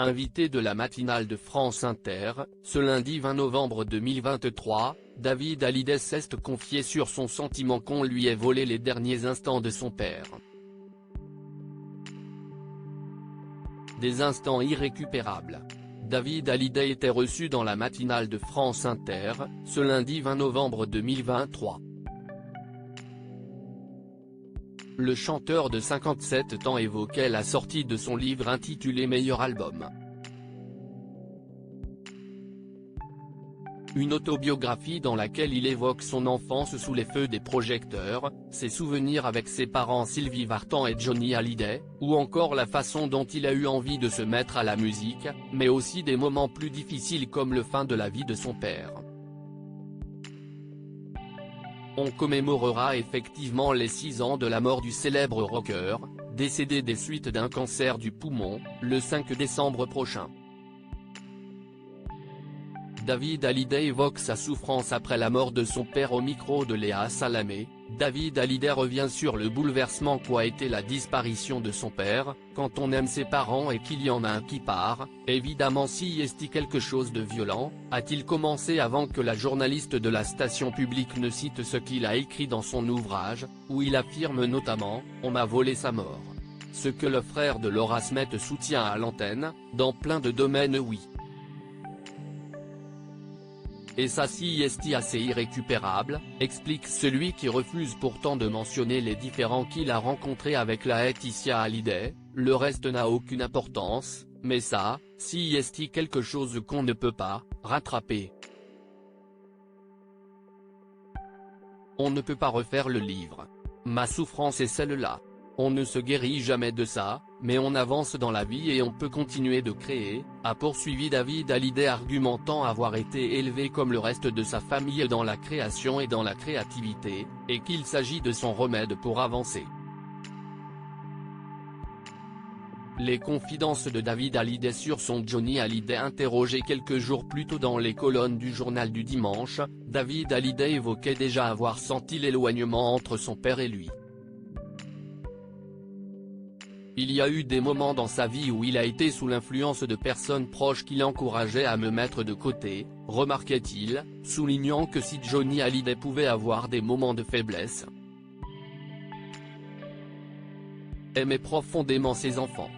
Invité de la matinale de France Inter, ce lundi 20 novembre 2023, David Hallyday s'est confié sur son sentiment qu'on lui ait volé les derniers instants de son père. Des instants irrécupérables. David Hallyday était reçu dans la matinale de France Inter, ce lundi 20 novembre 2023. Le chanteur de 57 ans évoquait la sortie de son livre intitulé Meilleur album. Une autobiographie dans laquelle il évoque son enfance sous les feux des projecteurs, ses souvenirs avec ses parents Sylvie Vartan et Johnny Hallyday, ou encore la façon dont il a eu envie de se mettre à la musique, mais aussi des moments plus difficiles comme le fin de la vie de son père. On commémorera effectivement les 6 ans de la mort du célèbre rocker, décédé des suites d'un cancer du poumon, le 5 décembre prochain. David Hallyday évoque sa souffrance après la mort de son père au micro de Léa Salamé. David Hallyday revient sur le bouleversement qu'a été la disparition de son père. Quand on aime ses parents et qu'il y en a un qui part, évidemment s'y est quelque chose de violent, a-t-il commencé avant que la journaliste de la station publique ne cite ce qu'il a écrit dans son ouvrage, où il affirme notamment « On m'a volé sa mort ». Ce que le frère de Laura Smet soutient à l'antenne, dans plein de domaines oui. Et ça si est assez irrécupérable, explique celui qui refuse pourtant de mentionner les différends qu'il a rencontrés avec la Laetitia Hallyday. Le reste n'a aucune importance, mais ça, si est quelque chose qu'on ne peut pas rattraper. On ne peut pas refaire le livre. Ma souffrance est celle-là. On ne se guérit jamais de ça, mais on avance dans la vie et on peut continuer de créer, a poursuivi David Hallyday, argumentant avoir été élevé comme le reste de sa famille dans la création et dans la créativité, et qu'il s'agit de son remède pour avancer. Les confidences de David Hallyday sur son Johnny Hallyday. Interrogé quelques jours plus tôt dans les colonnes du journal du dimanche, David Hallyday évoquait déjà avoir senti l'éloignement entre son père et lui. Il y a eu des moments dans sa vie où il a été sous l'influence de personnes proches qui l'encourageaient à me mettre de côté, remarquait-il, soulignant que si Johnny Hallyday pouvait avoir des moments de faiblesse, aimait profondément ses enfants.